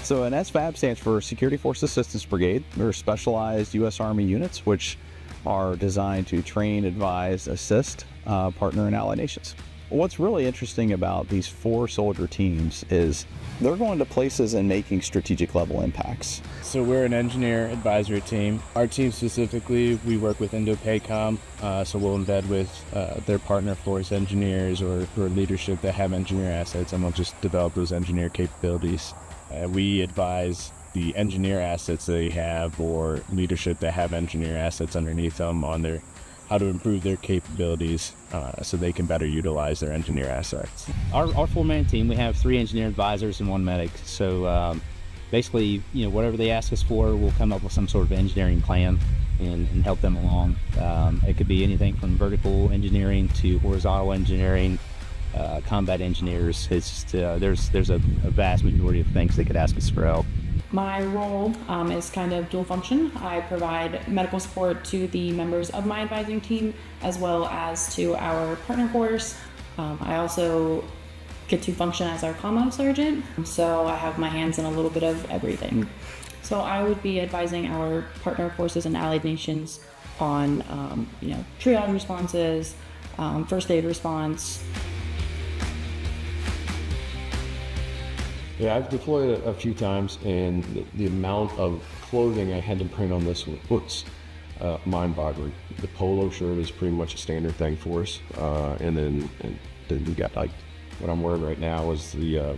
So an SFAB stands for Security Force Assistance Brigade. They're specialized U.S. Army units which are designed to train, advise, assist partner and allied nations. What's really interesting about these 4 soldier teams is they're going to places and making strategic level impacts. So we're an engineer advisory team. Our team specifically, we work with INDOPACOM, so we'll embed with their partner force engineers or leadership that have engineer assets, and we'll just develop those engineer capabilities. We advise the engineer assets they have or leadership that have engineer assets underneath them on how to improve their capabilities so they can better utilize their engineer assets. Our 4-man team, we have 3 engineer advisors and 1 medic. So basically, whatever they ask us for, we'll come up with some sort of engineering plan and help them along. It could be anything from vertical engineering to horizontal engineering, combat engineers. It's just, there's a vast majority of things they could ask us for help. My role is kind of dual function. I provide medical support to the members of my advising team as well as to our partner force. I also get to function as our commo sergeant, so I have my hands in a little bit of everything. So I would be advising our partner forces and allied nations on triage responses, first aid response. Yeah, I've deployed a few times, and the amount of clothing I had to print on this one was mind-boggling. The polo shirt is pretty much a standard thing for us, and then we got, like, what I'm wearing right now is the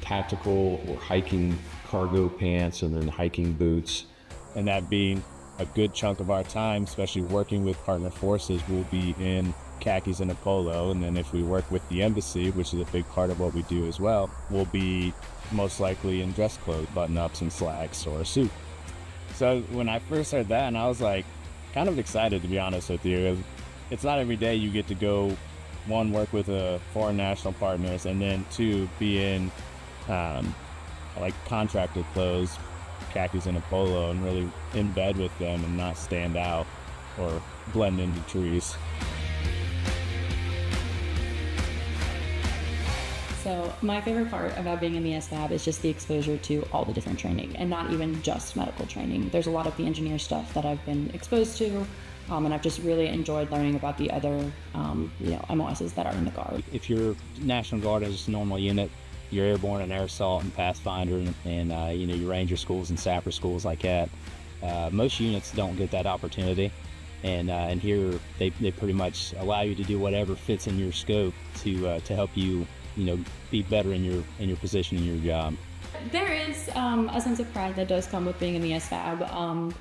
tactical or hiking cargo pants, and then hiking boots. And that being a good chunk of our time, especially working with partner forces, we'll be in khakis and a polo, and then if we work with the embassy, which is a big part of what we do as well, we'll be most likely in dress clothes, button-ups and slacks, or a suit. So when I first heard that, and I was like kind of excited, to be honest with you. It's not every day you get to go, 1, work with foreign national partners, and then 2, be in like contractor clothes, khakis and a polo, and really in bed with them and not stand out or blend into trees. So my favorite part about being in the SFAB is just the exposure to all the different training, and not even just medical training. There's a lot of the engineer stuff that I've been exposed to, and I've just really enjoyed learning about the other MOSs that are in the Guard. If you're National Guard as just a normal unit, you're airborne and air assault and Pathfinder and your Ranger schools and Sapper schools like that. Most units don't get that opportunity, and here they pretty much allow you to do whatever fits in your scope to help you be better in your position in your job. There is a sense of pride that does come with being in the SFAB.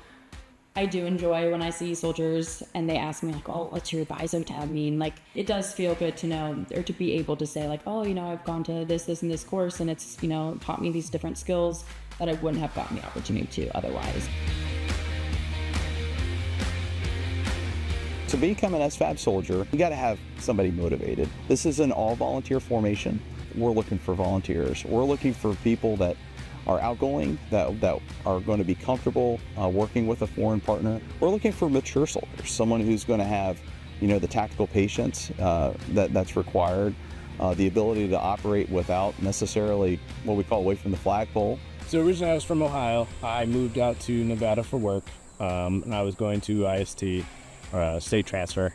I do enjoy when I see soldiers and they ask me like, oh, what's your advisor tab mean? Like, it does feel good to know, or to be able to say like, oh, I've gone to this and this course, and it's, taught me these different skills that I wouldn't have gotten the opportunity to otherwise. To become an SFAB soldier, you got to have somebody motivated. This is an all-volunteer formation. We're looking for volunteers. We're looking for people that are outgoing, that are going to be comfortable working with a foreign partner. We're looking for mature soldiers, someone who's going to have, the tactical patience that's required, the ability to operate without necessarily what we call away from the flagpole. So originally I was from Ohio. I moved out to Nevada for work, and I was going to IST, state transfer,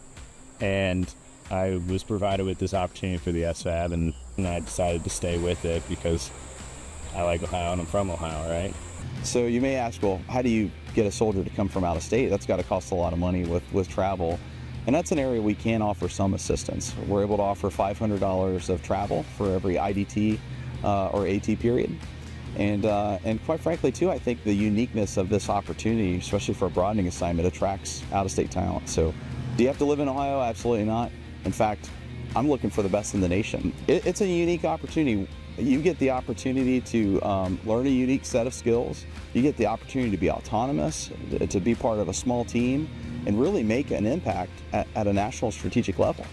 and I was provided with this opportunity for the SFAB, and I decided to stay with it because I like Ohio and I'm from Ohio, right? So you may ask, well, how do you get a soldier to come from out of state? That's got to cost a lot of money with travel, and that's an area we can offer some assistance. We're able to offer $500 of travel for every IDT or AT period. And quite frankly, too, I think the uniqueness of this opportunity, especially for a broadening assignment, attracts out-of-state talent. So do you have to live in Ohio? Absolutely not. In fact, I'm looking for the best in the nation. It's a unique opportunity. You get the opportunity to learn a unique set of skills. You get the opportunity to be autonomous, to be part of a small team, and really make an impact at a national strategic level.